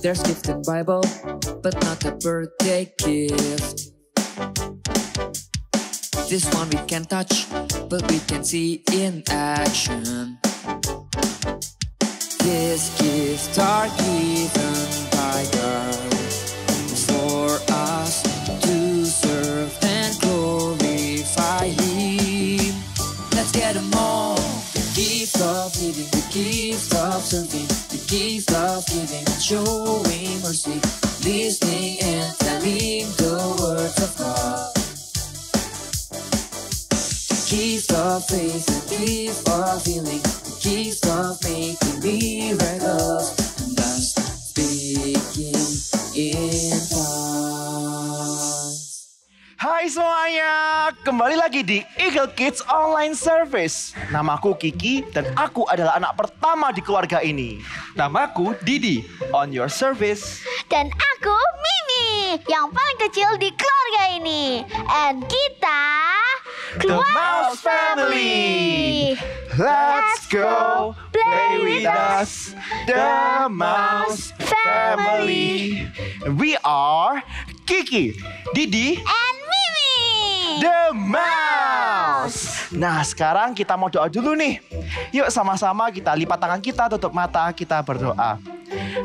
There's gift in Bible, but not a birthday gift. This one we can touch, but we can see in action. These gifts are given by God for us to serve and glorify Him. Let's get them all. The gift of living, the gift of serving, the gift of giving and showing mercy, listening and telling the words of God. The gift of faith, the gift of healing, the gift of making miracles, and thus speaking in tongues. Hai semuanya, kembali lagi di Eagle Kids Online Service. Namaku Kiki dan aku adalah anak pertama di keluarga ini. Namaku Didi, on your service. Dan aku Mimi, yang paling kecil di keluarga ini. And kita The Mouse Family. Let's go play with us, The Mouse Family. We are Kiki, Didi, and Mimi. The Mouse. Nah, sekarang kita mau doa dulu nih. Yuk sama-sama kita lipat tangan kita, tutup mata, kita berdoa.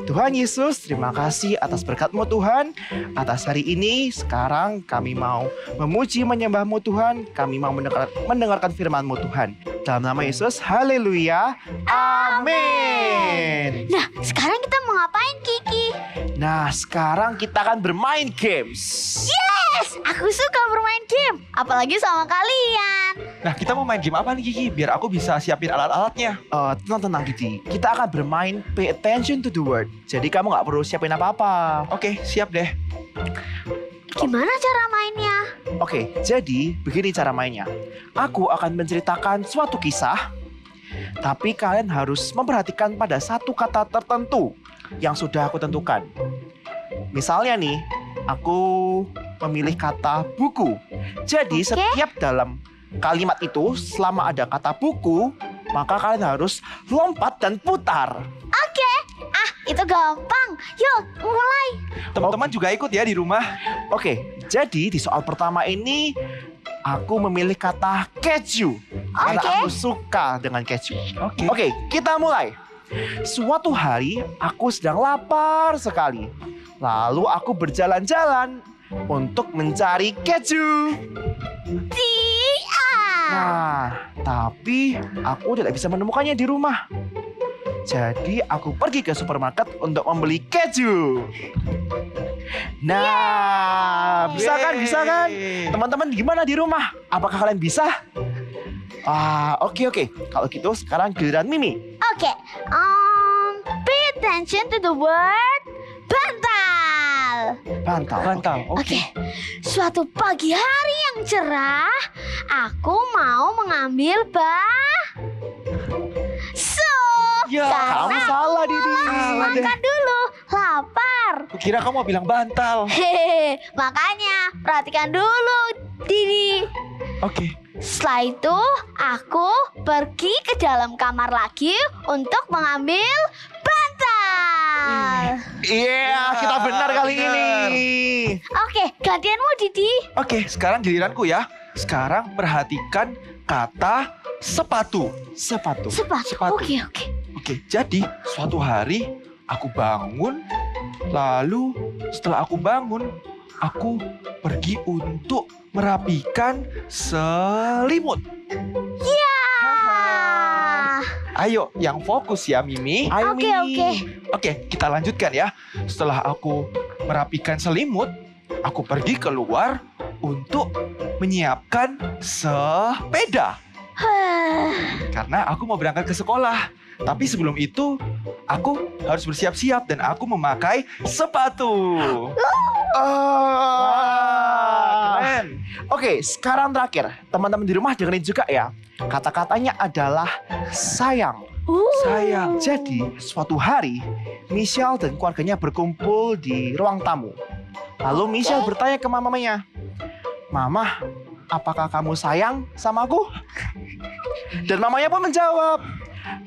Tuhan Yesus, terima kasih atas berkat-Mu Tuhan. Atas hari ini, sekarang kami mau memuji menyembah-Mu Tuhan. Kami mau mendengarkan firman-Mu Tuhan. Dalam nama Yesus, haleluya, amin. Nah, sekarang kita mau ngapain, Kiki? Nah, sekarang kita akan bermain games. Yes, aku suka bermain game, apalagi sama kalian. Nah, kita mau main game apa nih Kiki? Biar aku bisa siapin alat-alatnya. Tenang Didi, kita akan bermain pay attention to the word. Jadi kamu gak perlu siapin apa-apa. Oke, siap deh. Gimana cara mainnya? Oke, jadi begini cara mainnya. Aku akan menceritakan suatu kisah, tapi kalian harus memperhatikan pada satu kata tertentu yang sudah aku tentukan. Misalnya nih, aku memilih kata buku. Jadi setiap dalam kalimat itu, selama ada kata buku, maka kalian harus lompat dan putar. Oke, itu gampang. Yuk, mulai. Teman-teman juga ikut ya di rumah. Oke, jadi di soal pertama ini aku memilih kata keju. Karena aku suka dengan keju. Oke, kita mulai. Suatu hari aku sedang lapar sekali. Lalu aku berjalan-jalan untuk mencari keju. Nah, tapi aku tidak bisa menemukannya di rumah. Jadi aku pergi ke supermarket untuk membeli keju. Nah, bisa kan? Teman-teman gimana di rumah? Apakah kalian bisa? Oke. Kalau gitu sekarang giliran Mimi. Oke, pay attention to the word bantal. Bantal. Oke. Suatu pagi hari yang cerah, aku mau mengambil Ya, kamu salah, Didi. Makan dulu, lapar. Kukira kamu mau bilang bantal. Hehehe, makanya perhatikan dulu, Didi. Oke. Setelah itu, aku pergi ke dalam kamar lagi untuk mengambil bantal. Iya, kita benar kali ini. Oke, gantianmu, Didi. Oke, sekarang giliranku ya. Sekarang perhatikan kata sepatu. Sepatu. Oke. Oke, jadi suatu hari aku bangun. Lalu setelah aku bangun, aku pergi untuk merapikan selimut. Ya. Ayo, yang fokus ya Mimi. Ayo, Oke. Oke, kita lanjutkan ya. Setelah aku merapikan selimut, aku pergi keluar untuk menyiapkan sepeda. Karena aku mau berangkat ke sekolah. Tapi sebelum itu, aku harus bersiap-siap dan aku memakai sepatu. Keren. Oke, sekarang terakhir. Teman-teman di rumah dengerin juga ya. Kata-katanya adalah sayang. Sayang. Jadi, suatu hari, Michelle dan keluarganya berkumpul di ruang tamu. Lalu Michelle bertanya ke mamanya, "Mama, apakah kamu sayang sama aku?" Dan mamanya pun menjawab,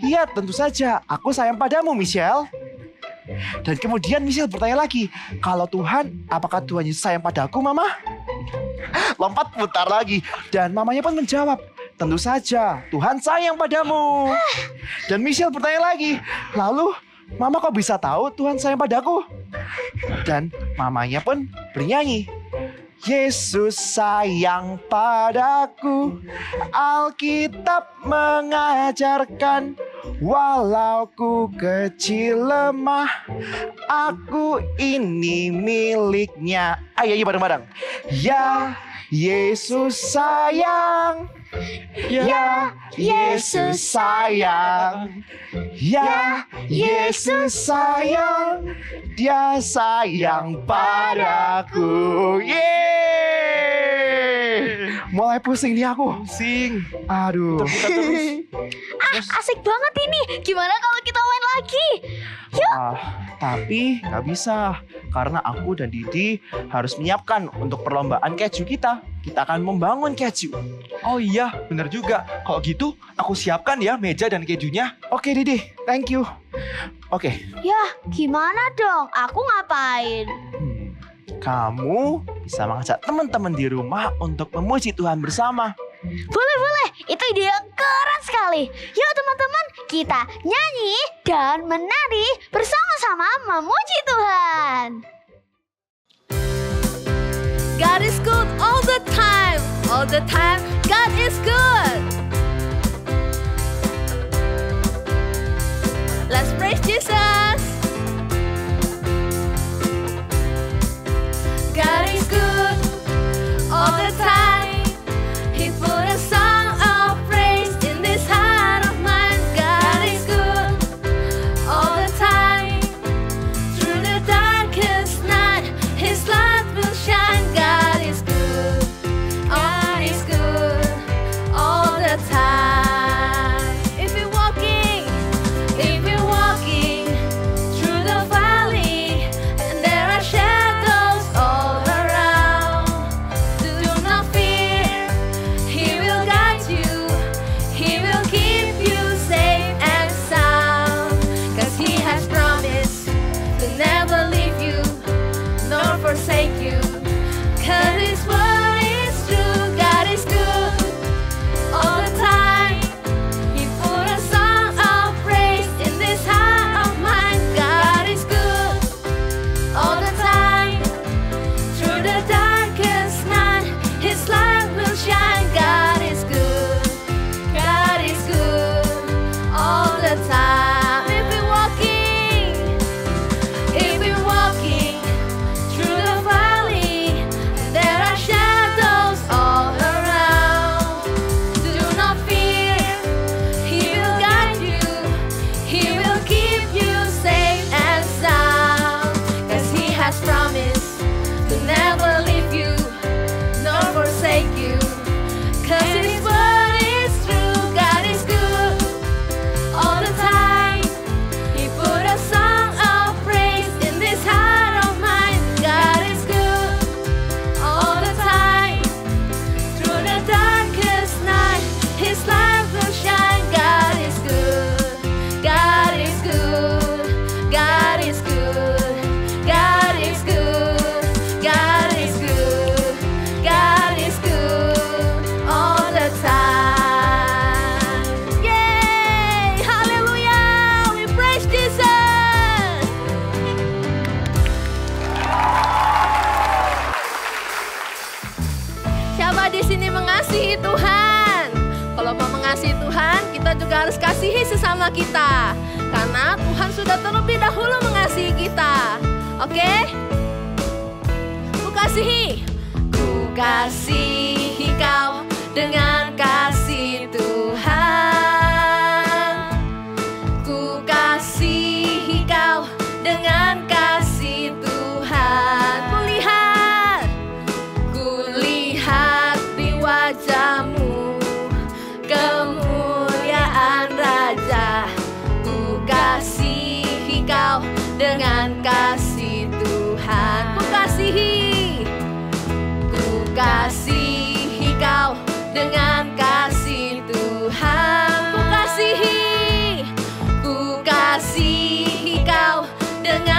"Iya, tentu saja. Aku sayang padamu, Michelle." Dan kemudian Michelle bertanya lagi, kalau Tuhan, apakah Tuhan Yesus sayang padaku, Mama? Lompat putar lagi. Dan mamanya pun menjawab, tentu saja, Tuhan sayang padamu. Dan Michelle bertanya lagi, lalu Mama kok bisa tahu Tuhan sayang padaku? Dan mamanya pun bernyanyi, Yesus sayang padaku, Alkitab mengajarkan, walau ku kecil lemah, aku ini miliknya. Ayo bareng-bareng. Ya Yesus sayang, ya Yesus sayang, ya Yesus sayang, Dia sayang padaku. Yeay! Mulai pusing nih aku. Pusing. Aduh. Asik banget ini. Gimana kalau kita main lagi? Tapi nggak bisa. Karena aku dan Didi harus menyiapkan untuk perlombaan keju kita. Kita akan membangun keju. Oh iya, benar juga. Kalau gitu, aku siapkan ya meja dan kejunya. Oke Didi, thank you. Oke. Ya, gimana dong? Aku ngapain? Kamu bisa mengajak teman-teman di rumah untuk memuji Tuhan bersama. Boleh. Itu ide yang keren sekali. Yuk teman-teman, kita nyanyi dan menari bersama-sama memuji Tuhan. God is good all the time. All the time, God is good. Let's praise Jesus. God is good all the time. He put a song of praise in this heart of mine. God is good all the time. Through the darkest night, His light will shine. God is good. God is good all the time. If you're walking through the valley and there are shadows all around, do not fear. He will guide you. He will keep you safe and sound. 'Cause He has promised to never leave you nor forsake you. 'Cause His word is true. God is good all the time. He put a song of praise in this heart of mine. God is good all the time. Through the darkest night, His light will shine. God is good. God is good all the time. If you're walking through the valley, there are shadows all around. Do not fear. He will guide you. He will keep you safe and sound. 'Cause He has promised to never leave you nor forsake you. 'Cause His word is true. God is good all the time. He put a song of praise in this heart of mine. God is good all the time. Through the darkest night, His light will shine. God is good. God is good. God is good. God is good. God is good. God is good all the time. Yay! Hallelujah! We praise Jesus. Siapa di sini mengasihi Tuhan? Kalau mau mengasihi Tuhan, kita juga harus kasihi sesama kita. Karena Tuhan sudah terlebih dahulu mengasihi kita. Oke? Ku kasihi kau dengan kasih Tuhan. Ku kasihi kau dengan kasih Tuhan. Kulihat di wajahmu kemuliaan Raja. Ku kasihi kau dengan kasih Tuhan. Ku kasihi kau dengan kasih Tuhan. Ku kasihi kau dengan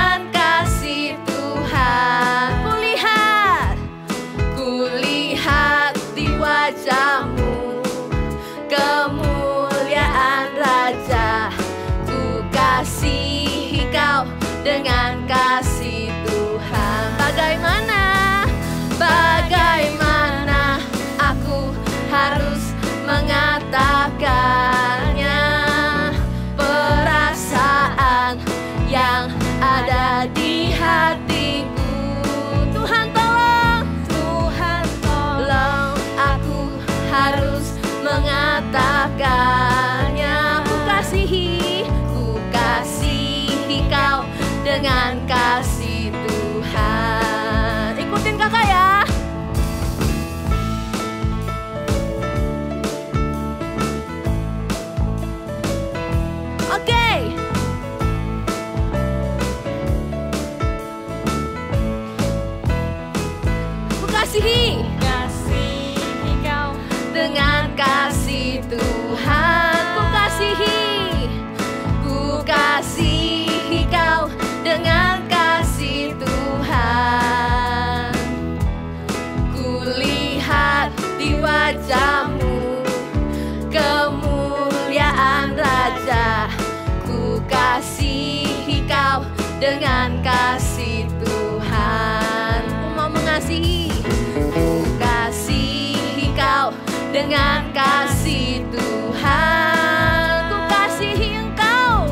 dengan kasih Tuhan. Ku kasihi Engkau,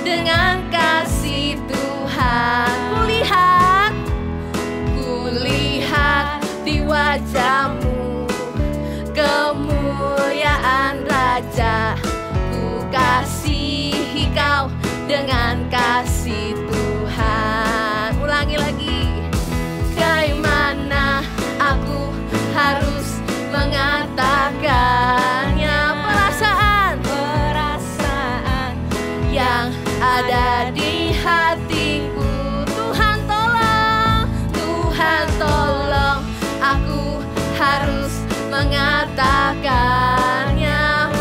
dengan kasih Tuhan. Kulihat di wajah-Mu kemuliaan Raja. Ku kasihi Kau dengan kasih Tuhan. Ulangi lagi. Bagaimana aku harus mengatakannya, perasaan yang ada di hatiku. Tuhan tolong, aku harus mengatakannya.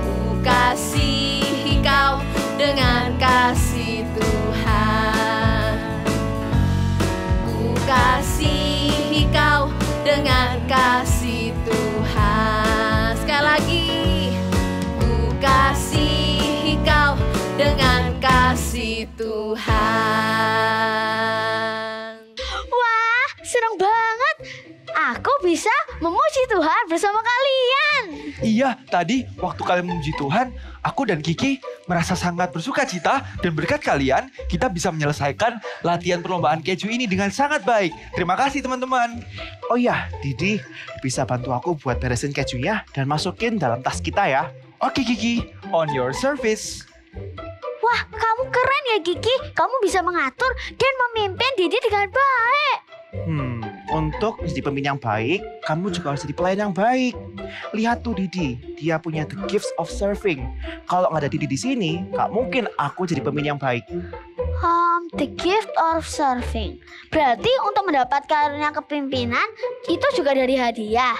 Ku kasihi Kau dengan kasih Tuhan. Ku kasihi Kau dengan kasih Tuhan. Sekali lagi. Ku kasihi Kau dengan kasih Tuhan. Wah, senang banget. Aku bisa memuji Tuhan bersama kalian. Iya, tadi waktu kalian memuji Tuhan, aku dan Kiki merasa sangat bersuka cita, dan berkat kalian, kita bisa menyelesaikan latihan perlombaan keju ini dengan sangat baik. Terima kasih teman-teman. Oh iya, Didi, bisa bantu aku buat beresin kejunya dan masukin dalam tas kita ya. Oke Kiki, on your service. Wah, kamu keren ya Kiki. Kamu bisa mengatur dan memimpin Didi dengan baik. Untuk jadi pemimpin yang baik, kamu juga harus jadi pelayan yang baik. Lihat tuh Didi, dia punya the gifts of serving. Kalau nggak ada Didi di sini, nggak mungkin aku jadi pemimpin yang baik. The gift of serving. Berarti untuk mendapat karunia kepemimpinan itu juga dari hadiah.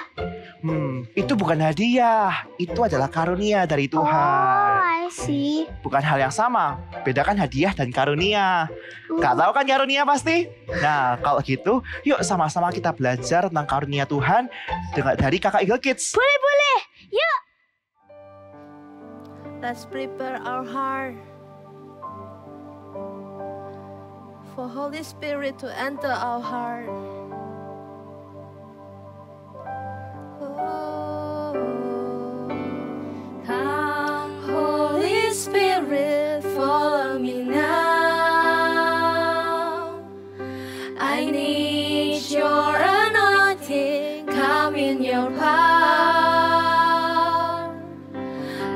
Itu bukan hadiah, itu adalah karunia dari Oh, Tuhan. I see. Bukan hal yang sama, bedakan hadiah dan karunia. Gak tahu kan karunia pasti? Nah, kalau gitu, yuk sama-sama kita belajar tentang karunia Tuhan dari Kakak Eagle Kids. Boleh. Yuk. Let's prepare our heart for Holy Spirit to enter our heart. Come, Holy Spirit, follow me now. I need your anointing, come in your power.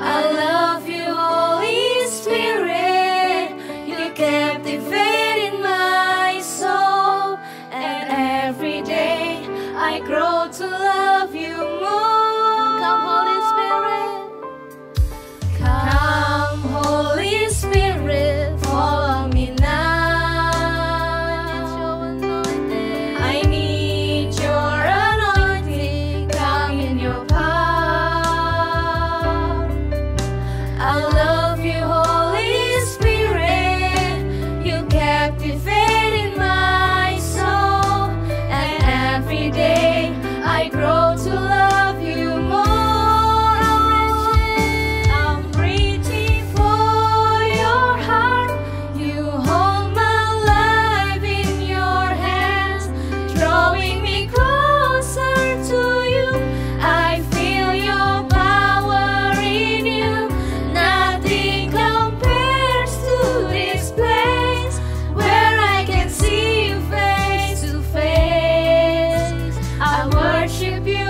I love you, Holy Spirit, you captivate in my soul, and every day I grow to love you more. Come, Holy Spirit. Come, Holy Spirit, follow me now. I need your anointing, come in your power. I love you, Holy Spirit, you captivate in my soul, and every day I grow to love you more. I'm reaching for your heart, you hold my life in your hands, drawing me closer to you. I feel your power in you, nothing compares to this place where I can see you face to face. I worship you,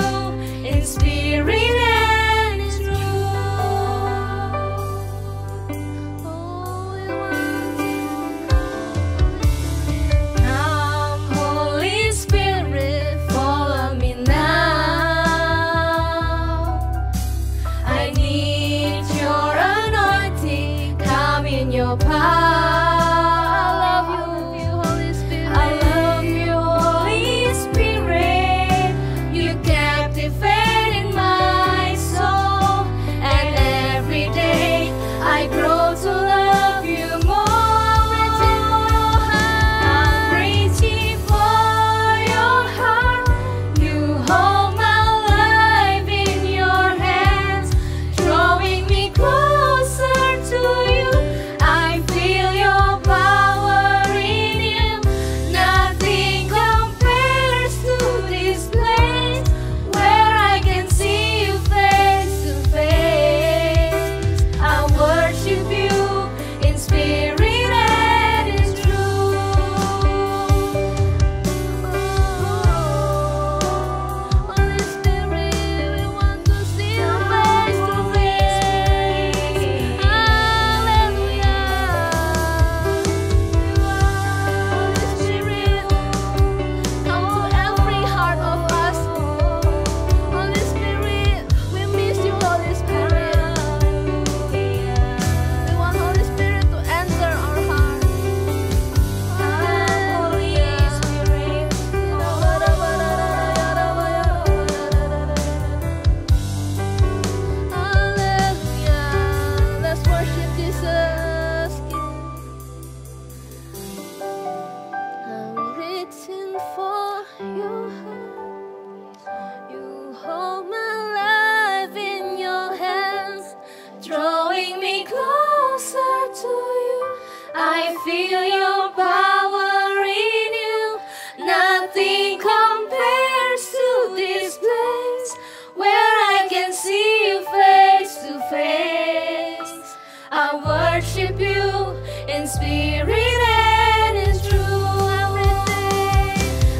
feel your power in you. Nothing compares to this place where I can see you face to face. I worship you in spirit and in truth.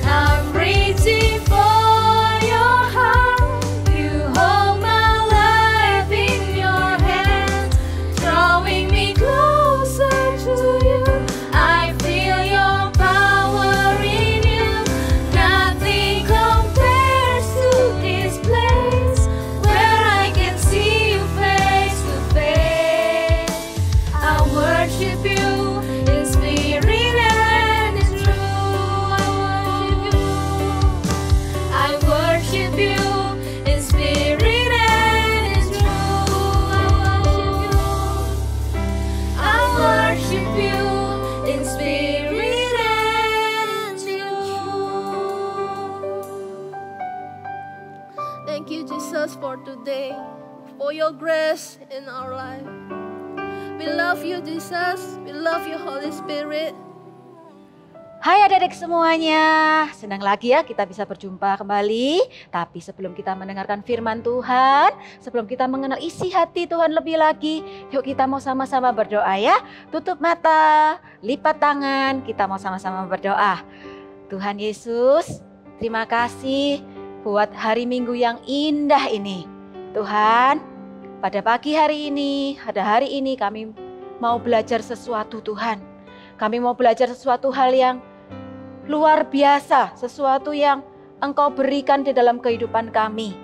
I'm reaching for your heart. You hold my life in your hands, drawing me closer to you. I feel your power in you. Nothing compares to this place where I can see you face to face. I worship you in spirit and in truth. I worship you in spirit and in truth. I worship you in spirit and truth. Thank you, Jesus, for today, for your grace in our life. We love you, Jesus. We love you, Holy Spirit. Hai adik-adik semuanya, senang lagi ya kita bisa berjumpa kembali. Tapi sebelum kita mendengarkan firman Tuhan, sebelum kita mengenal isi hati Tuhan lebih lagi, yuk kita mau sama-sama berdoa ya. Tutup mata, lipat tangan, kita mau sama-sama berdoa. Tuhan Yesus, terima kasih buat hari Minggu yang indah ini. Tuhan, pada pagi hari ini, pada hari ini kami mau belajar sesuatu Tuhan. Kami mau belajar sesuatu hal yang luar biasa, sesuatu yang Engkau berikan di dalam kehidupan kami.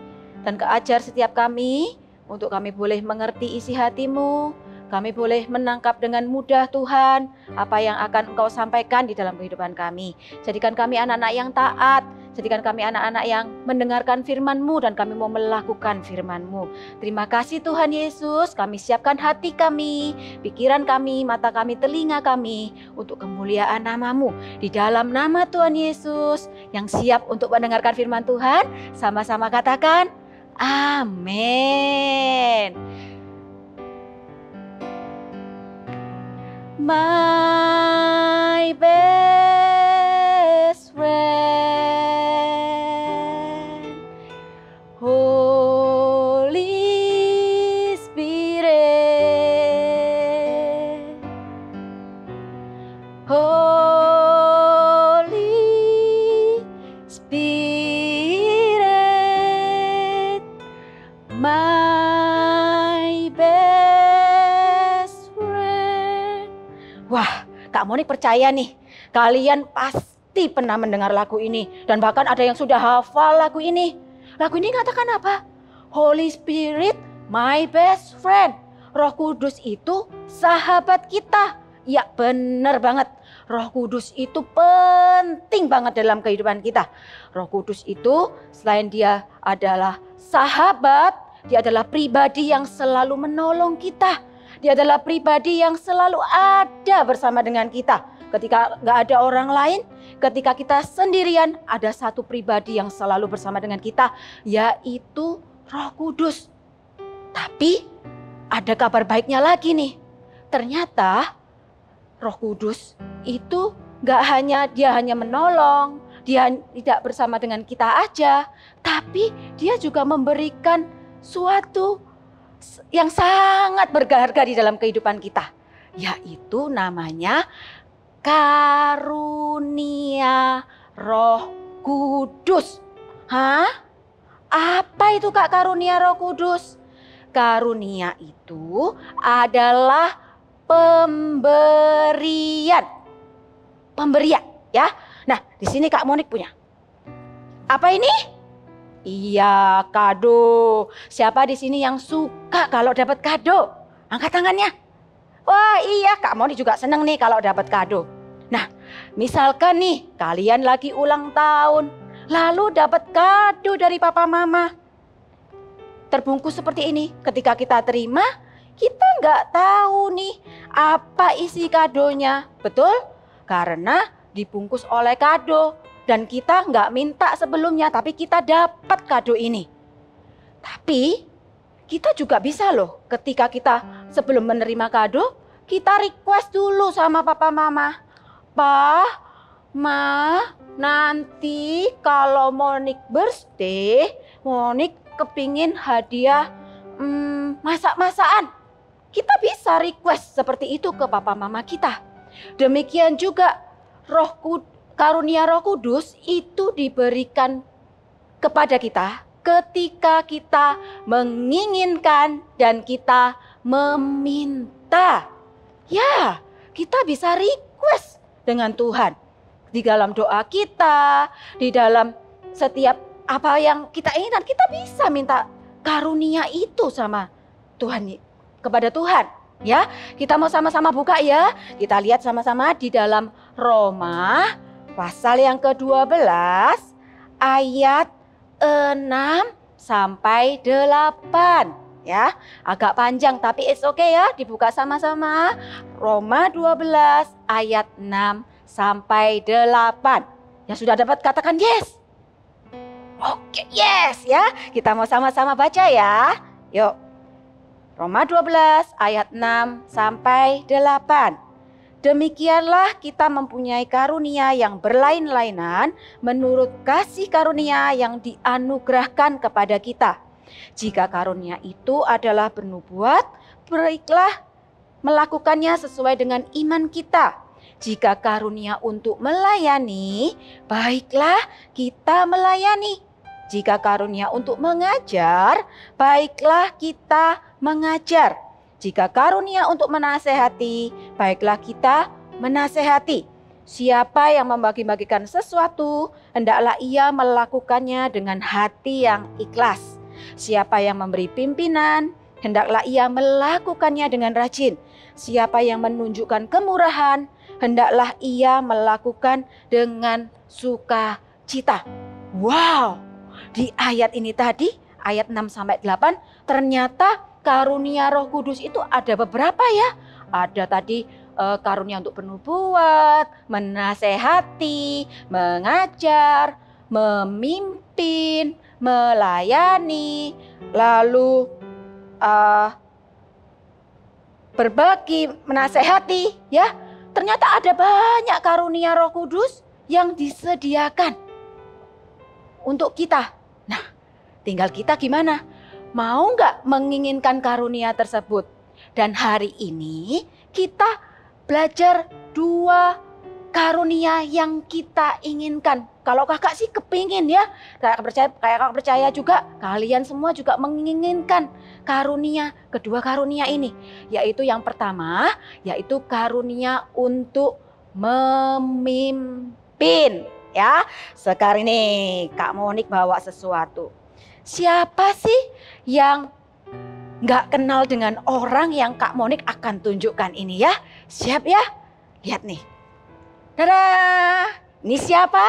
Dan keajar setiap kami, untuk kami boleh mengerti isi hati-Mu, kami boleh menangkap dengan mudah Tuhan, apa yang akan Engkau sampaikan di dalam kehidupan kami. Jadikan kami anak-anak yang taat, jadikan kami anak-anak yang mendengarkan firman-Mu dan kami mau melakukan firman-Mu. Terima kasih Tuhan Yesus, kami siapkan hati kami, pikiran kami, mata kami, telinga kami untuk kemuliaan nama-Mu. Di dalam nama Tuhan Yesus yang siap untuk mendengarkan firman Tuhan, sama-sama katakan amin. My best friend, Holy Spirit, Holy Spirit, my best friend. Wah, Kak Monik percaya nih, kalian pasti pernah mendengar lagu ini. Dan bahkan ada yang sudah hafal lagu ini. Lagu ini katakan apa? Holy Spirit, my best friend. Roh Kudus itu sahabat kita. Ya benar banget. Roh Kudus itu penting banget dalam kehidupan kita. Roh Kudus itu selain dia adalah sahabat, dia adalah pribadi yang selalu menolong kita. Dia adalah pribadi yang selalu ada bersama dengan kita. Ketika nggak ada orang lain, ketika kita sendirian, ada satu pribadi yang selalu bersama dengan kita, yaitu Roh Kudus. Tapi ada kabar baiknya lagi nih. Ternyata Roh Kudus itu nggak hanya menolong, dia tidak bersama dengan kita aja, tapi dia juga memberikan suatu yang sangat berharga di dalam kehidupan kita, yaitu namanya karunia Roh Kudus. Hah? Apa itu Kak karunia Roh Kudus? Karunia itu adalah pemberian. Pemberian ya. Nah, di sini Kak Monik punya. Apa ini? Iya, kado. Siapa di sini yang suka kalau dapat kado? Angkat tangannya. Wah, iya, Kak Monik juga seneng nih kalau dapat kado. Nah, misalkan nih kalian lagi ulang tahun, lalu dapat kado dari papa mama. Terbungkus seperti ini. Ketika kita terima, kita nggak tahu nih apa isi kadonya. Betul? Karena dibungkus oleh kado. Dan kita nggak minta sebelumnya, tapi kita dapat kado ini. Tapi kita juga bisa loh, ketika kita sebelum menerima kado, kita request dulu sama papa mama. Pa, ma, nanti kalau Monik birthday, Monik kepingin hadiah masak-masakan. Kita bisa request seperti itu ke papa mama kita. Demikian juga karunia Roh Kudus itu diberikan kepada kita ketika kita menginginkan dan kita meminta. Ya, kita bisa request dengan Tuhan. Di dalam doa kita, di dalam setiap apa yang kita inginkan, kita bisa minta karunia itu sama Tuhan, kepada Tuhan. Ya, kita mau sama-sama buka ya. Kita lihat sama-sama di dalam Roma pasal yang ke-12 ayat 6 sampai 8. Ya, agak panjang tapi it's okay ya, dibuka sama-sama. Roma 12 ayat 6 sampai 8. Yang sudah dapat katakan yes. Oke, yes ya. Kita mau sama-sama baca ya. Yuk. Roma 12 ayat 6 sampai 8. Demikianlah kita mempunyai karunia yang berlain-lainan menurut kasih karunia yang dianugerahkan kepada kita. Jika karunia itu adalah bernubuat, baiklah melakukannya sesuai dengan iman kita. Jika karunia untuk melayani, baiklah kita melayani. Jika karunia untuk mengajar, baiklah kita mengajar. Jika karunia untuk menasehati, baiklah kita menasehati. Siapa yang membagi-bagikan sesuatu, hendaklah ia melakukannya dengan hati yang ikhlas. Siapa yang memberi pimpinan, hendaklah ia melakukannya dengan rajin. Siapa yang menunjukkan kemurahan, hendaklah ia melakukan dengan sukacita. Wow! Di ayat ini tadi, ayat 6 sampai 8, ternyata karunia Roh Kudus itu ada beberapa ya. Ada tadi karunia untuk bernubuat, menasehati, mengajar, memimpin, melayani, lalu berbagi, menasehati ya. Ternyata ada banyak karunia Roh Kudus yang disediakan untuk kita. Nah, tinggal kita gimana? Mau nggak menginginkan karunia tersebut? Dan hari ini kita belajar 2 karunia yang kita inginkan. Kalau kakak sih kepingin ya, kakak percaya juga kalian semua juga menginginkan kedua karunia ini. Yaitu yang pertama, yaitu karunia untuk memimpin. Ya, sekarang ini Kak Monik bawa sesuatu. Siapa sih yang nggak kenal dengan orang yang Kak Monik akan tunjukkan ini ya? Siap ya? Lihat nih. Dadah! Ini siapa?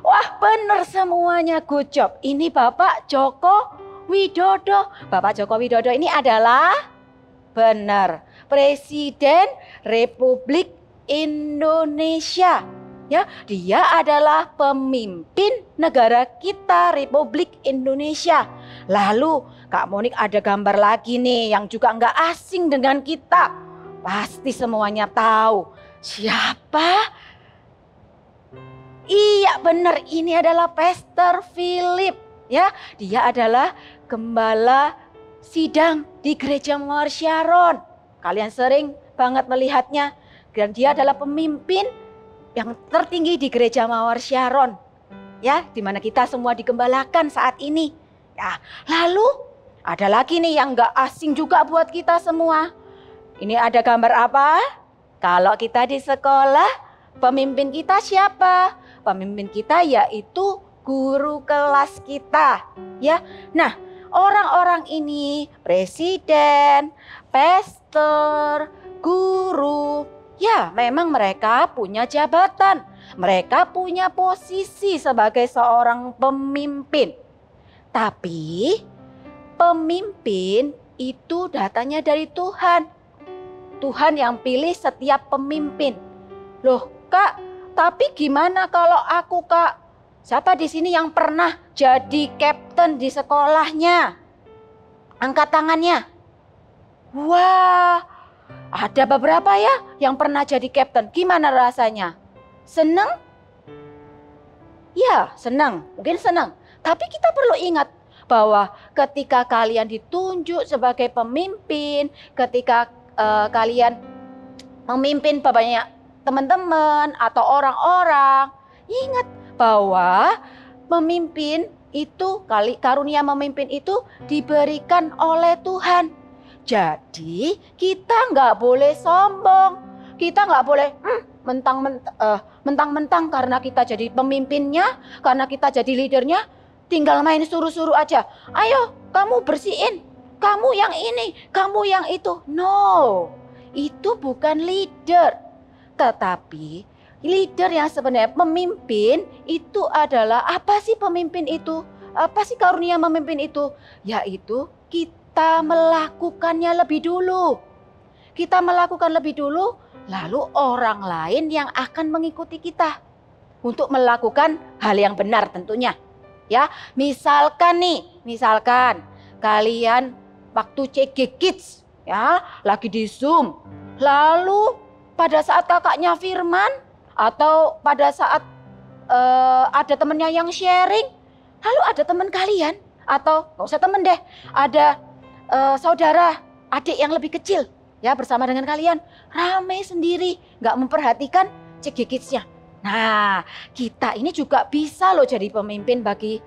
Wah, bener semuanya, good job. Ini Bapak Joko Widodo. Bapak Joko Widodo ini adalah benar Presiden Republik Indonesia. Ya, dia adalah pemimpin negara kita, Republik Indonesia. Lalu Kak Monik ada gambar lagi nih yang juga nggak asing dengan kita. Pasti semuanya tahu. Siapa? Iya benar, ini adalah Pastor Philip. Ya, dia adalah gembala sidang di Gereja Mawar Sharon. Kalian sering banget melihatnya. Dan dia adalah pemimpin yang tertinggi di Gereja Mawar Sharon, ya, di mana kita semua digembalakan saat ini. Ya, lalu ada lagi nih yang nggak asing juga buat kita semua. Ini ada gambar apa? Kalau kita di sekolah, pemimpin kita siapa? Pemimpin kita yaitu guru kelas kita, ya. Nah, orang-orang ini presiden, pastor, guru. Ya, memang mereka punya jabatan, mereka punya posisi sebagai seorang pemimpin. Tapi pemimpin itu datanya dari Tuhan. Tuhan yang pilih setiap pemimpin. Loh Kak, tapi gimana kalau aku Kak? Siapa di sini yang pernah jadi kapten di sekolahnya? Angkat tangannya. Wah, Ada beberapa ya yang pernah jadi kapten. Gimana rasanya? Seneng? Ya, senang. Mungkin senang. Tapi kita perlu ingat bahwa ketika kalian ditunjuk sebagai pemimpin, ketika kalian memimpin banyak teman-teman atau orang-orang, ingat bahwa memimpin itu, karunia memimpin itu diberikan oleh Tuhan. Jadi kita nggak boleh sombong, kita nggak boleh mentang-mentang karena kita jadi pemimpinnya, karena kita jadi leadernya, tinggal main suruh-suruh aja. Ayo kamu bersihin, kamu yang ini, kamu yang itu. No, itu bukan leader. Tetapi leader yang sebenarnya pemimpin itu adalah, apa sih pemimpin itu? Apa sih karunia memimpin itu? Yaitu kita melakukannya lebih dulu. Kita melakukan lebih dulu, lalu orang lain yang akan mengikuti kita untuk melakukan hal yang benar tentunya. Ya, misalkan kalian waktu CG Kids ya, lagi di Zoom, lalu pada saat kakaknya firman atau pada saat ada temennya yang sharing, lalu ada teman kalian atau nggak usah temen deh, ada saudara adik yang lebih kecil ya bersama dengan kalian, ramai sendiri, nggak memperhatikan CG Kids-nya. Nah, kita ini juga bisa loh jadi pemimpin bagi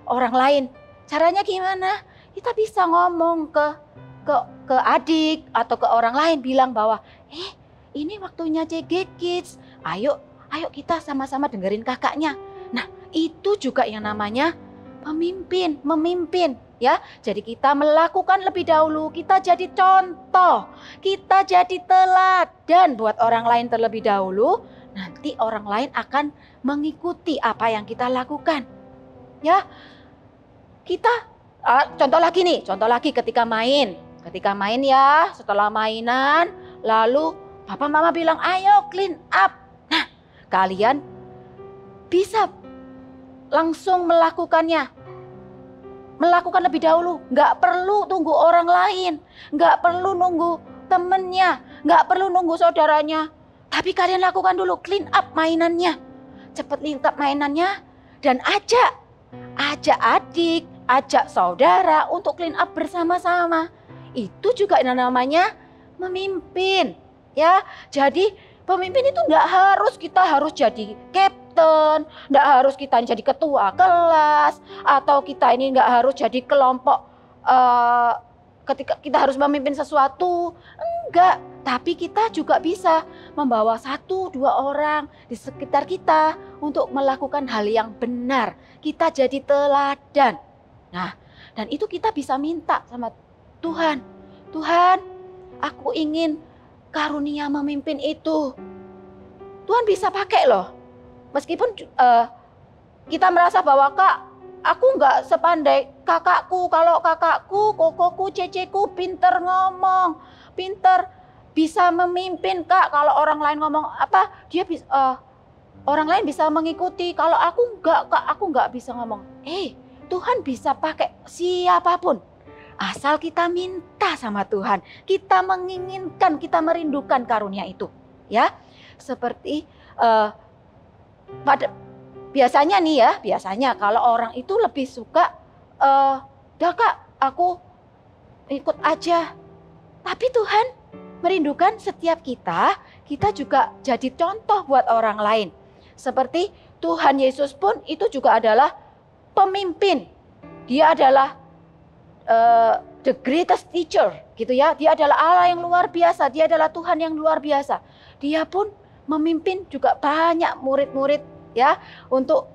orang lain. Caranya gimana? Kita bisa ngomong ke adik atau ke orang lain, bilang bahwa ini waktunya CG Kids. Ayo kita sama-sama dengerin kakaknya. Nah, itu juga yang namanya memimpin ya. Jadi kita melakukan lebih dahulu, kita jadi contoh, kita jadi teladan buat orang lain terlebih dahulu. Nanti orang lain akan mengikuti apa yang kita lakukan. Ya. Kita contoh lagi ketika main ya, setelah mainan lalu papa mama bilang ayo clean up. Nah, kalian bisa langsung melakukannya. Melakukan lebih dahulu, nggak perlu tunggu orang lain, nggak perlu nunggu temennya, nggak perlu nunggu saudaranya. Tapi kalian lakukan dulu, clean up mainannya. Cepet clean up mainannya dan ajak adik, ajak saudara untuk clean up bersama-sama. Itu juga namanya memimpin. Ya, jadi pemimpin itu kita harus jadi kapten, nggak harus kita jadi ketua kelas, atau kita ini nggak harus jadi kelompok ketika kita harus memimpin sesuatu. Enggak, tapi kita juga bisa membawa 1-2 orang di sekitar kita untuk melakukan hal yang benar. Kita jadi teladan. Nah, dan itu kita bisa minta sama Tuhan. Tuhan, aku ingin karunia memimpin itu. Tuhan bisa pakai loh. Meskipun kita merasa bahwa aku nggak sepandai kakakku. Kalau kakakku, kokoku, ceceku pinter ngomong, pinter bisa memimpin Kak. Kalau orang lain ngomong apa, dia bisa, orang lain bisa mengikuti. Kalau aku nggak Kak, aku nggak bisa ngomong. Tuhan bisa pakai siapapun. Asal kita minta sama Tuhan, kita menginginkan, kita merindukan karunia itu, ya. Seperti biasanya kalau orang itu lebih suka, dah Kak, aku ikut aja. Tapi Tuhan merindukan setiap kita juga jadi contoh buat orang lain. Seperti Tuhan Yesus pun itu juga adalah pemimpin. Dia adalah the greatest teacher, gitu ya. Dia adalah Allah yang luar biasa. Dia adalah Tuhan yang luar biasa. Dia pun memimpin juga banyak murid-murid ya untuk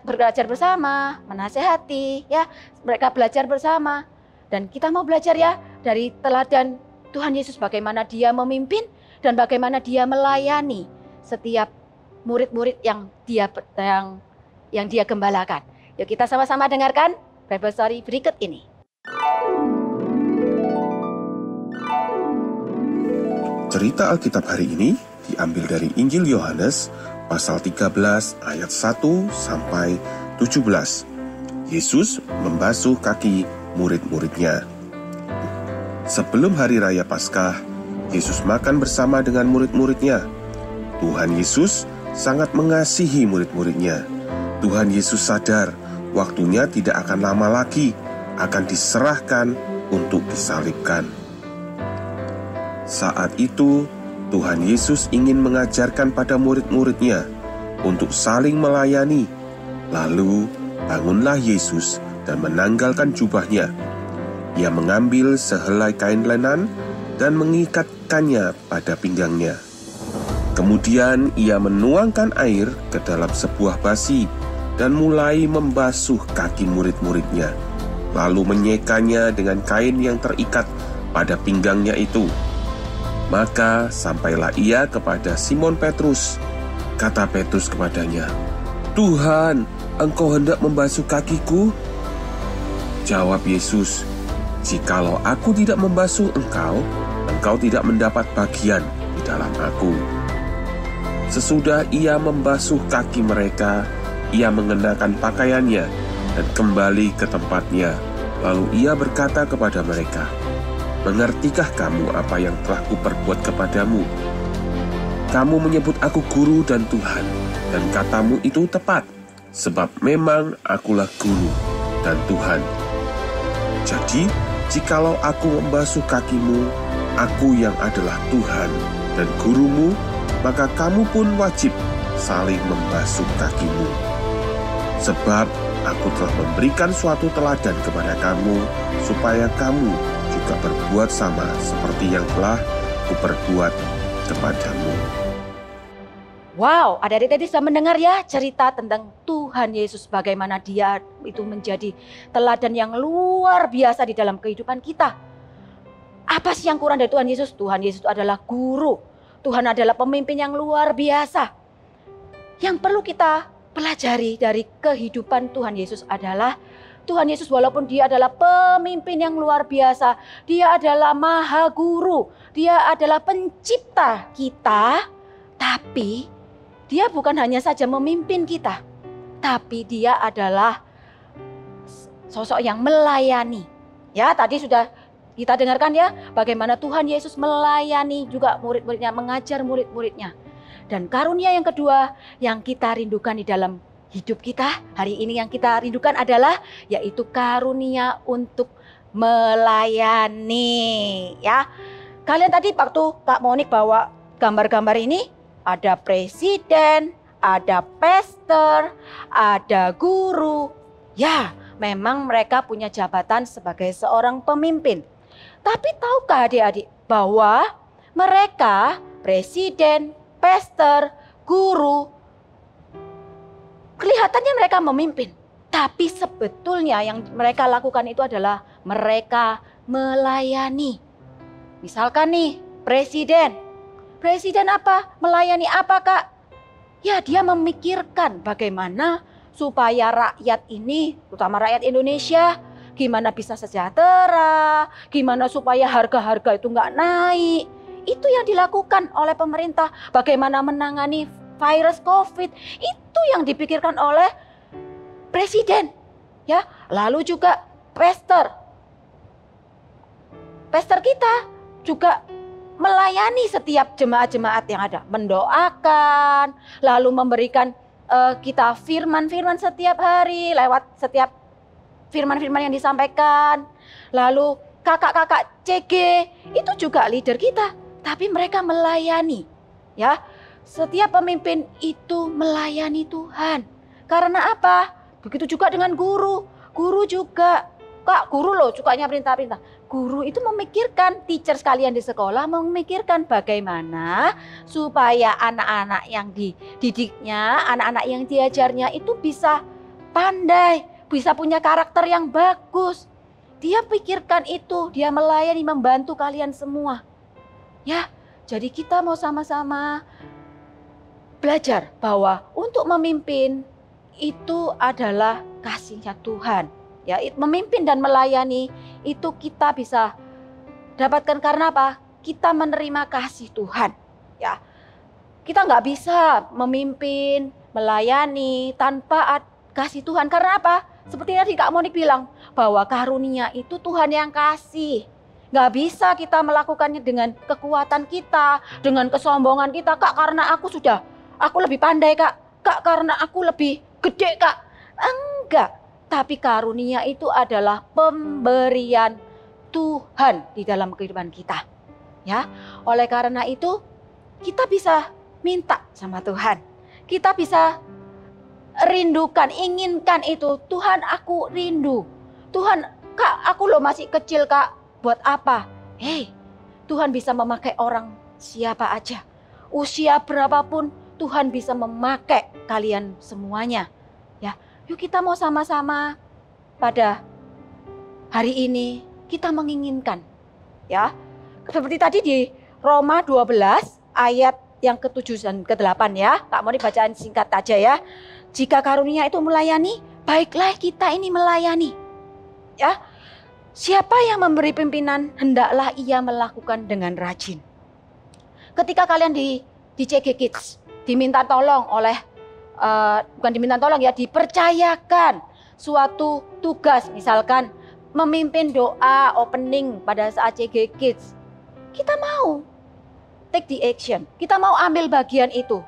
belajar bersama, menasehati ya. Mereka belajar bersama dan kita mau belajar ya dari teladan Tuhan Yesus, bagaimana dia memimpin dan bagaimana dia melayani setiap murid-murid yang dia gembalakan. Yuk kita sama-sama dengarkan Bible Story berikut ini. Cerita Alkitab hari ini diambil dari Injil Yohanes pasal 13 ayat 1 sampai 17. Yesus membasuh kaki murid-muridnya. Sebelum hari raya Paskah, Yesus makan bersama dengan murid-muridnya. Tuhan Yesus sangat mengasihi murid-muridnya. Tuhan Yesus sadar waktunya tidak akan lama lagi akan diserahkan untuk disalibkan. Saat itu, Tuhan Yesus ingin mengajarkan pada murid-muridnya untuk saling melayani. Lalu, bangunlah Yesus dan menanggalkan jubahnya. Ia mengambil sehelai kain lenan dan mengikatkannya pada pinggangnya. Kemudian ia menuangkan air ke dalam sebuah basi dan mulai membasuh kaki murid-muridnya, lalu menyekanya dengan kain yang terikat pada pinggangnya itu. Maka sampailah ia kepada Simon Petrus. Kata Petrus kepadanya, "Tuhan, Engkau hendak membasuh kakiku?" Jawab Yesus, "Jikalau aku tidak membasuh engkau, engkau tidak mendapat bagian di dalam aku." Sesudah ia membasuh kaki mereka, ia mengenakan pakaiannya dan kembali ke tempatnya. Lalu ia berkata kepada mereka, "Mengertikah kamu apa yang telah kuperbuat kepadamu? Kamu menyebut aku guru dan Tuhan, dan katamu itu tepat, sebab memang akulah guru dan Tuhan. Jadi, jikalau aku membasuh kakimu, aku yang adalah Tuhan dan gurumu, maka kamu pun wajib saling membasuh kakimu. Sebab aku telah memberikan suatu teladan kepada kamu, supaya kamu juga berbuat sama seperti yang telah kuperbuat kepadamu." Wow, adik-adik tadi sudah mendengar ya cerita tentang Tuhan Yesus, bagaimana dia itu menjadi teladan yang luar biasa di dalam kehidupan kita. Apa sih yang kurang dari Tuhan Yesus? Tuhan Yesus itu adalah guru. Tuhan adalah pemimpin yang luar biasa. Yang perlu kita pelajari dari kehidupan Tuhan Yesus adalah Tuhan Yesus walaupun dia adalah pemimpin yang luar biasa, dia adalah maha guru, dia adalah pencipta kita, tapi dia bukan hanya saja memimpin kita, tapi dia adalah sosok yang melayani. Ya, tadi sudah kita dengarkan ya, bagaimana Tuhan Yesus melayani juga murid-muridnya, mengajar murid-muridnya. Dan karunia yang kedua yang kita rindukan di dalam hidup kita hari ini, yang kita rindukan adalah yaitu karunia untuk melayani. Ya, kalian tadi waktu Kak Monik bawa gambar-gambar ini, ada presiden, ada pastor, ada guru. Ya, memang mereka punya jabatan sebagai seorang pemimpin. Tapi tahukah adik-adik bahwa mereka, presiden, pastor, guru, kelihatannya mereka memimpin. Tapi sebetulnya yang mereka lakukan itu adalah mereka melayani. Misalkan nih, presiden apa? Melayani apa, Kak? Ya, dia memikirkan bagaimana supaya rakyat ini, terutama rakyat Indonesia, gimana bisa sejahtera, gimana supaya harga-harga itu nggak naik. Itu yang dilakukan oleh pemerintah. Bagaimana menangani virus COVID, itu yang dipikirkan oleh presiden. Ya, lalu juga pastor kita juga melayani setiap jemaat-jemaat yang ada, mendoakan, lalu memberikan kita firman-firman setiap hari lewat setiap firman-firman yang disampaikan. Lalu kakak-kakak CG itu juga leader kita, tapi mereka melayani. Ya, setiap pemimpin itu melayani Tuhan. Karena apa? Begitu juga dengan guru. Guru juga, Kak, guru loh sukanya perintah-perintah. Guru itu memikirkan, teacher sekalian di sekolah memikirkan bagaimana supaya anak-anak yang dididiknya, anak-anak yang diajarnya itu bisa pandai, bisa punya karakter yang bagus. Dia pikirkan itu, dia melayani, membantu kalian semua. Ya, jadi kita mau sama-sama belajar bahwa untuk memimpin itu adalah kasihnya Tuhan. Ya, memimpin dan melayani itu kita bisa dapatkan karena apa? Kita menerima kasih Tuhan. Ya, kita nggak bisa memimpin, melayani tanpa kasih Tuhan. Karena apa? Seperti tadi Kak Monik bilang bahwa karunia itu Tuhan yang kasih. Nggak bisa kita melakukannya dengan kekuatan kita, dengan kesombongan kita. Kak, karena aku lebih pandai, Kak. Kak, karena aku lebih gede, Kak. Enggak. Tapi karunia itu adalah pemberian Tuhan di dalam kehidupan kita. Ya, oleh karena itu kita bisa minta sama Tuhan. Kita bisa rindukan, inginkan itu. Tuhan, aku rindu. Tuhan, Kak, aku loh masih kecil, Kak. Buat apa? Hei, Tuhan bisa memakai orang siapa aja. Usia berapapun Tuhan bisa memakai kalian semuanya. Ya, yuk kita mau sama-sama pada hari ini kita menginginkan. Ya, seperti tadi di Roma 12 ayat yang ke-7 dan ke-8 ya. Kak Moni bacaan singkat aja ya. Jika karunia itu melayani, baiklah kita ini melayani. Ya. Siapa yang memberi pimpinan, hendaklah ia melakukan dengan rajin. Ketika kalian di CG Kids diminta tolong oleh, bukan diminta tolong ya, dipercayakan suatu tugas, misalkan memimpin doa opening pada saat CG Kids. Kita mau take the action, kita mau ambil bagian itu.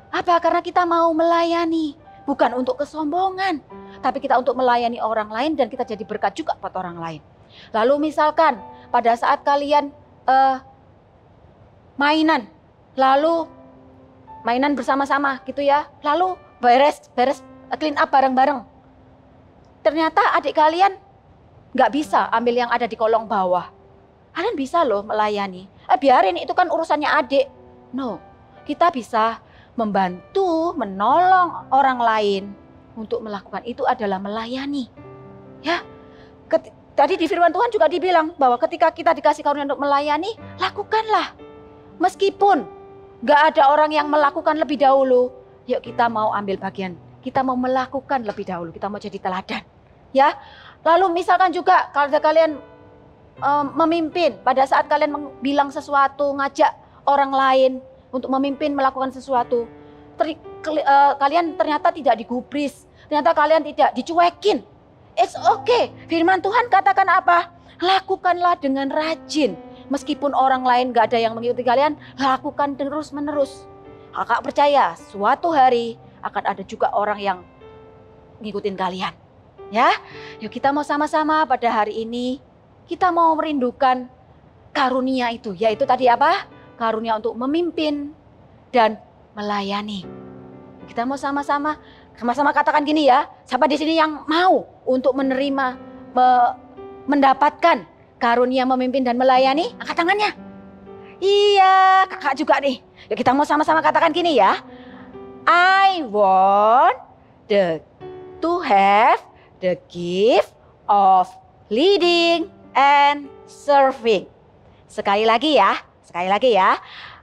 Apa? Karena kita mau melayani, bukan untuk kesombongan, tapi kita untuk melayani orang lain dan kita jadi berkat juga buat orang lain. Lalu misalkan pada saat kalian mainan bersama-sama gitu ya, lalu beres clean up bareng-bareng. Ternyata adik kalian nggak bisa ambil yang ada di kolong bawah. Kalian bisa loh melayani. Biarin itu kan urusannya adik. No, kita bisa membantu, menolong orang lain untuk melakukan itu adalah melayani. Ya. Tadi di firman Tuhan juga dibilang bahwa ketika kita dikasih karunia untuk melayani, lakukanlah. Meskipun gak ada orang yang melakukan lebih dahulu, yuk kita mau ambil bagian. Kita mau melakukan lebih dahulu, kita mau jadi teladan. Ya. Lalu misalkan juga kalau kalian memimpin, pada saat kalian bilang sesuatu, ngajak orang lain untuk memimpin melakukan sesuatu, kalian ternyata tidak digubris, ternyata kalian tidak dicuekin. It's okay. Firman Tuhan katakan apa? Lakukanlah dengan rajin. Meskipun orang lain gak ada yang mengikuti kalian, lakukan terus menerus. Kakak percaya suatu hari akan ada juga orang yang ngikutin kalian. Ya, yuk kita mau sama-sama pada hari ini. Kita mau merindukan karunia itu. Yaitu tadi apa? Karunia untuk memimpin dan melayani. Kita mau sama-sama katakan gini ya, siapa di sini yang mau untuk menerima, mendapatkan karunia memimpin dan melayani? Angkat tangannya. Iya, kakak juga nih. Yuk kita mau sama-sama katakan gini ya. I want to have the gift of leading and serving. Sekali lagi ya.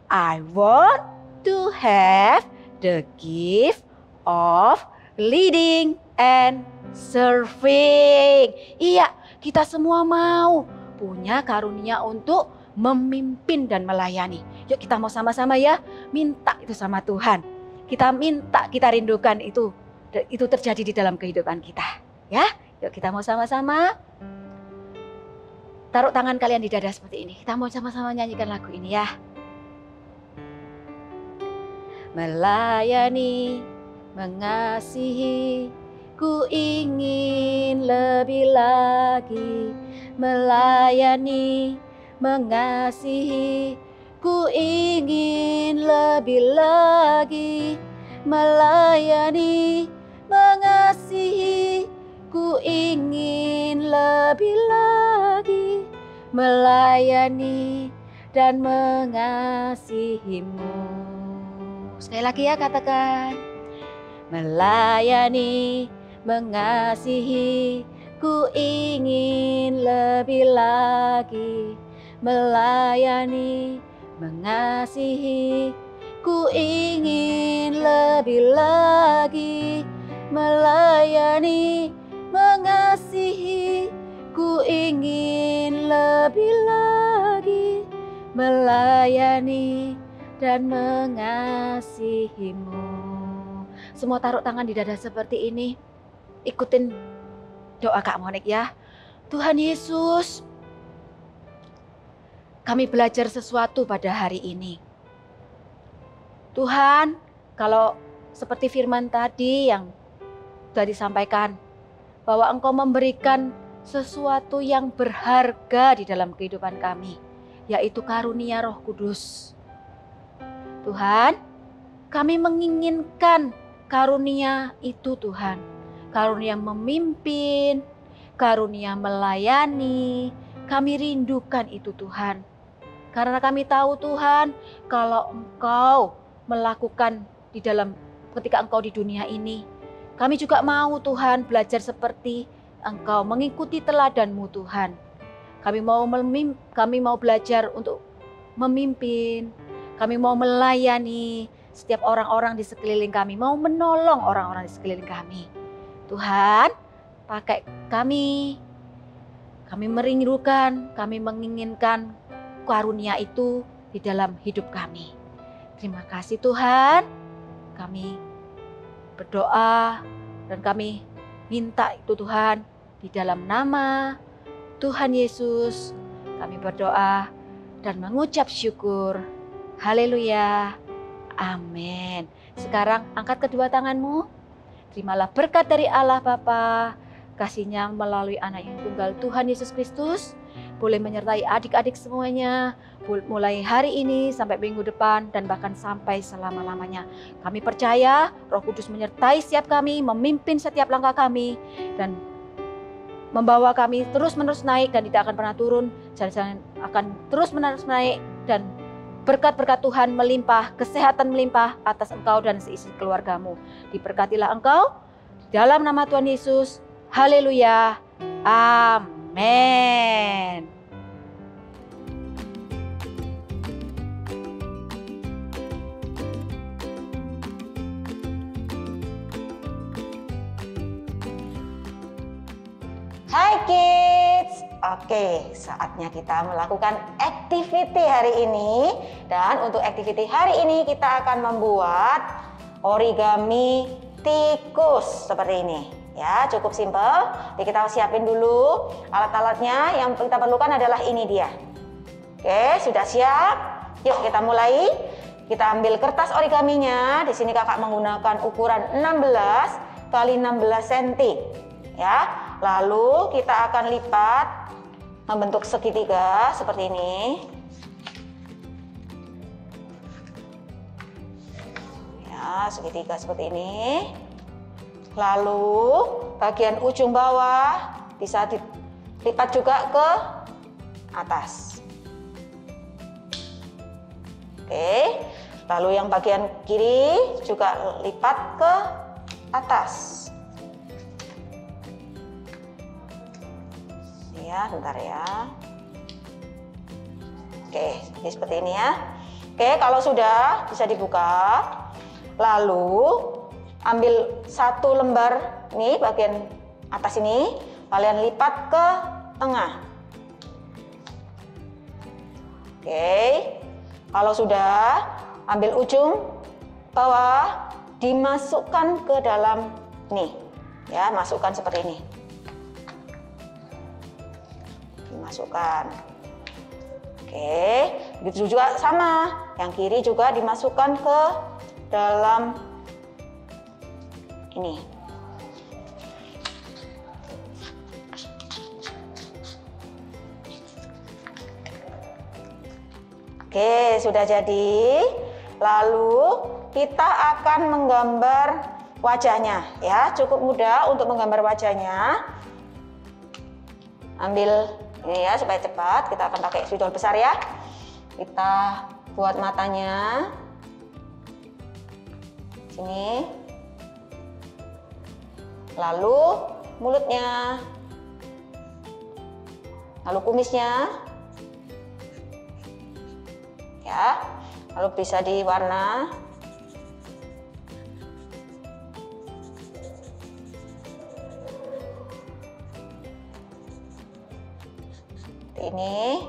I want to have the gift of leading and serving. Iya, kita semua mau punya karunia untuk memimpin dan melayani. Yuk kita mau sama-sama ya, minta itu sama Tuhan. Kita minta, kita rindukan itu terjadi di dalam kehidupan kita. Ya, yuk kita mau sama-sama. Taruh tangan kalian di dada seperti ini. Kita mau sama-sama nyanyikan lagu ini ya. Melayani, mengasihi, ku ingin lebih lagi. Melayani, mengasihi, ku ingin lebih lagi. Melayani, mengasihi, ku ingin lebih lagi. Melayani dan mengasihimu. Sekali lagi ya, katakan. Melayani, mengasihi, ku ingin lebih lagi. Melayani, mengasihi, ku ingin lebih lagi. Melayani, mengasihi, ku ingin lebih lagi. Melayani dan mengasihimu. Semua taruh tangan di dada seperti ini. Ikutin doa Kak Monik ya. Tuhan Yesus, kami belajar sesuatu pada hari ini. Tuhan, kalau seperti firman tadi yang sudah disampaikan, bahwa Engkau memberikan sesuatu yang berharga di dalam kehidupan kami, yaitu karunia Roh Kudus. Tuhan, kami menginginkan karunia itu Tuhan. Karunia memimpin, karunia melayani, kami rindukan itu Tuhan. Karena kami tahu Tuhan, kalau Engkau melakukan di dalam ketika Engkau di dunia ini, kami juga mau Tuhan belajar seperti Engkau, mengikuti teladan-Mu Tuhan. Kami mau belajar untuk memimpin, kami mau melayani setiap orang-orang di sekeliling kami, mau menolong orang-orang di sekeliling kami. Tuhan, pakai kami merindukan, kami menginginkan karunia itu di dalam hidup kami. Terima kasih Tuhan, kami berdoa dan kami minta itu Tuhan, di dalam nama Tuhan Yesus kami berdoa dan mengucap syukur. Haleluya, amin. Sekarang angkat kedua tanganmu, terimalah berkat dari Allah Bapa, kasih-Nya melalui anak yang tunggal Tuhan Yesus Kristus, boleh menyertai adik-adik semuanya, mulai hari ini sampai minggu depan dan bahkan sampai selama-lamanya. Kami percaya Roh Kudus menyertai setiap kami, memimpin setiap langkah kami, dan membawa kami terus-menerus naik dan tidak akan pernah turun, jalan-jalan akan terus-menerus naik, dan berkat-berkat Tuhan melimpah, kesehatan melimpah atas engkau dan seisi keluargamu. Diberkatilah engkau dalam nama Tuhan Yesus. Haleluya. Amin. Hai kids, oke, saatnya kita melakukan activity hari ini. Dan untuk activity hari ini kita akan membuat origami tikus seperti ini. Ya, cukup simpel. Jadi kita siapin dulu alat-alatnya. Yang kita perlukan adalah ini dia. Oke, sudah siap? Yuk kita mulai. Kita ambil kertas origaminya. Di sini kakak menggunakan ukuran 16 x 16 cm. Ya, lalu kita akan lipat membentuk segitiga seperti ini. Ya, segitiga seperti ini. Lalu bagian ujung bawah bisa dilipat juga ke atas. Oke, lalu yang bagian kiri juga lipat ke atas. Ya, bentar ya. Oke, ini seperti ini ya. Oke, kalau sudah bisa dibuka. Lalu ambil satu lembar nih bagian atas ini, kalian lipat ke tengah. Oke, kalau sudah ambil ujung bawah, dimasukkan ke dalam nih, ya, masukkan seperti ini. Dimasukkan. Oke, begitu juga sama, yang kiri juga dimasukkan ke dalam ini. Oke, sudah jadi. Lalu kita akan menggambar wajahnya ya. Cukup mudah untuk menggambar wajahnya. Ambil ini ya supaya cepat. Kita akan pakai spidol besar ya. Kita buat matanya. Sini. Lalu mulutnya, lalu kumisnya, ya, lalu bisa diwarna. Seperti ini.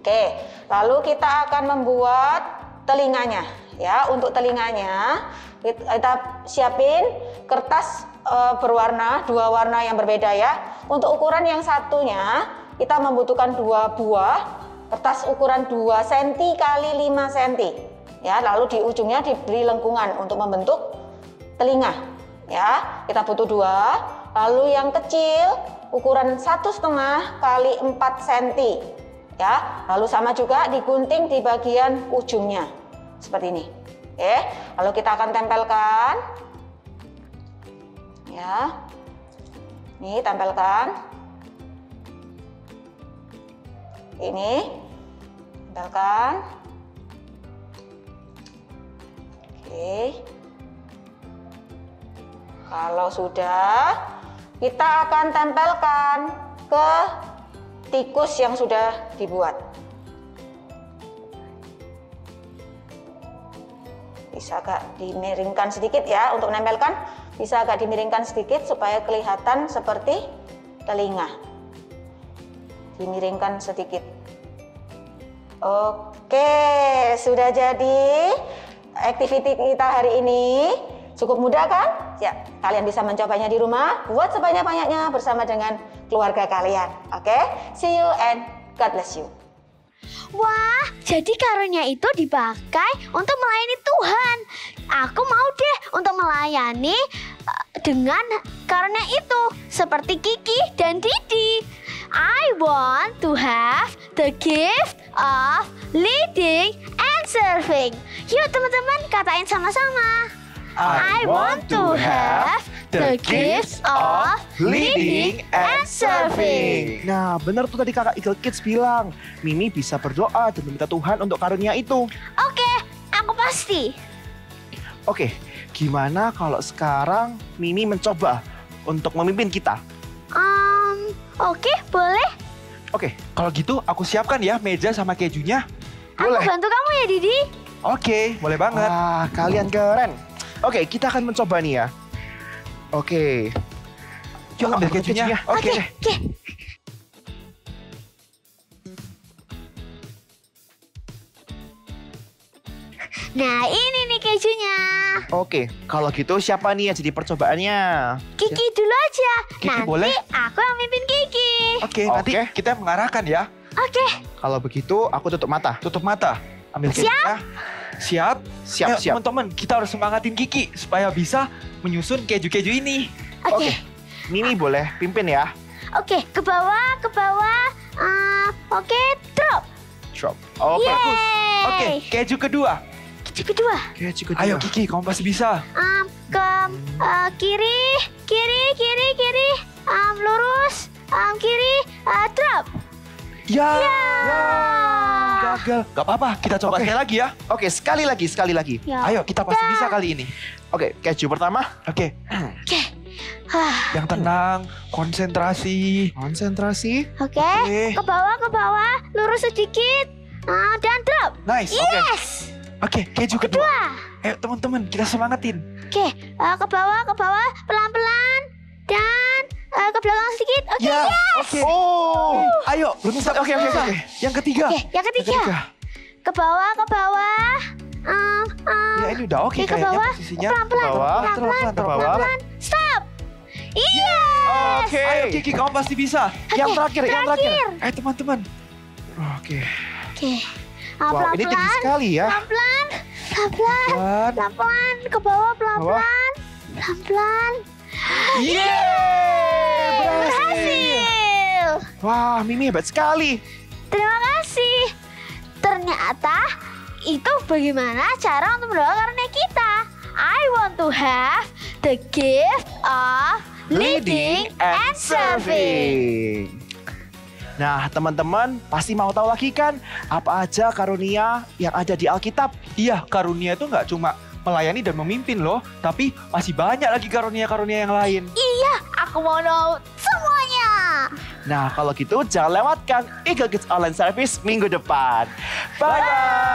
Oke, lalu kita akan membuat telinganya, ya. Untuk telinganya kita siapin kertas berwarna, dua warna yang berbeda ya. Untuk ukuran yang satunya kita membutuhkan 2 buah kertas ukuran 2 cm kali 5 cm. Ya, lalu di ujungnya diberi lengkungan untuk membentuk telinga. Ya, kita butuh 2. Lalu yang kecil ukuran 1,5 kali 4 cm. Ya, lalu sama juga digunting di bagian ujungnya seperti ini. Oke, lalu kita akan tempelkan. Ya, ini tempelkan. Ini tempelkan. Oke, kalau sudah, kita akan tempelkan ke tikus yang sudah dibuat. Bisa agak dimiringkan sedikit ya untuk menempelkan, bisa agak dimiringkan sedikit supaya kelihatan seperti telinga. Dimiringkan sedikit. Oke, sudah jadi activity kita hari ini. Cukup mudah kan? Ya, kalian bisa mencobanya di rumah, buat sebanyak-banyaknya bersama dengan keluarga kalian. Oke, see you and God bless you. Wah, jadi karunia itu dipakai untuk melayani Tuhan. Aku mau deh untuk melayani dengan karunia itu, seperti Kiki dan Didi. I want to have the gift of leading and serving. Yuk teman-teman, katain sama-sama. I want to have the gift of leading and serving. Nah, benar tuh tadi kakak Eagle Kids bilang, Mimi bisa berdoa dan meminta Tuhan untuk karunia itu. Oke, aku pasti. Oke, gimana kalau sekarang Mimi mencoba untuk memimpin kita? Oke, boleh. Oke, kalau gitu aku siapkan ya meja sama kejunya. Boleh. Aku bantu kamu ya, Didi. Oke, boleh banget. Wah, kalian keren. Oke, kita akan mencoba nih ya. Oke. Yuk ambil kejunya. Oke. Nah, ini nih kejunya. Oke, kalau gitu siapa nih yang jadi percobaannya? Kiki dulu aja. Kiki Nanti boleh? aku yang mimpin Kiki. Oke, nanti Oke. kita mengarahkan ya. Oke. Kalau begitu, aku tutup mata. Tutup mata. Ambil kejunya. Siap? Siap, Ayo, siap. teman-teman, kita harus semangatin Kiki supaya bisa menyusun keju-keju ini. Oke. Mimi boleh pimpin ya. Oke, ke bawah, ke bawah. Oke, drop. Drop. Oke. Bagus. Oke, Yeay. keju kedua. Keju kedua. Keju kedua. Ayo Kiki, kamu pasti bisa. Ke kiri, kiri, kiri, kiri. Lurus. Kiri, drop. Ya. Gagal. Gak apa-apa, kita coba Oke. sekali lagi ya. Oke, sekali lagi. Ya. Ayo, kita pasti bisa kali ini. Oke, keju pertama. Oke, Oke. Hah, yang tenang, konsentrasi. Konsentrasi. Oke. Oke. Ke bawah, lurus sedikit. Dan drop. Nice. Yes. Oke, keju kedua. Dua. Ayo teman-teman, kita semangatin. Oke, ke bawah, pelan-pelan. Dan ke belakang sedikit. Oke, Ya, yes. oke. Oh. Ayo, belum bisa. Oke. Yang ketiga. Oke, yang ketiga. Ke bawah. Ya ini udah oke Oke, ke kayaknya bawah. posisinya. Pelan-pelan. Ke bawah. Pelan-pelan. Ke bawah. Pelan-pelan. Stop. Yes. Oke. Ayo Kiki, kamu pasti bisa. Yang terakhir. Teman-teman. Oke. Oke. Wow, ini tinggi Pelan-pelan. sekali ya. Pelan-pelan. Pelan. Pelan-pelan. Ke bawah, pelan-pelan. Pelan-pelan. Yeay, Berhasil. Wah, Mimi hebat sekali. Terima kasih. Ternyata itu bagaimana cara untuk mendoa karunia kita. I want to have the gift of leading and serving. Nah, teman-teman pasti mau tahu lagi kan apa aja karunia yang ada di Alkitab? Iya, karunia itu nggak cuma melayani dan memimpin loh, tapi masih banyak lagi karunia-karunia yang lain. Iya, aku mau tahu semuanya. Nah, kalau gitu jangan lewatkan Eagle Kids Online Service minggu depan. Bye-bye!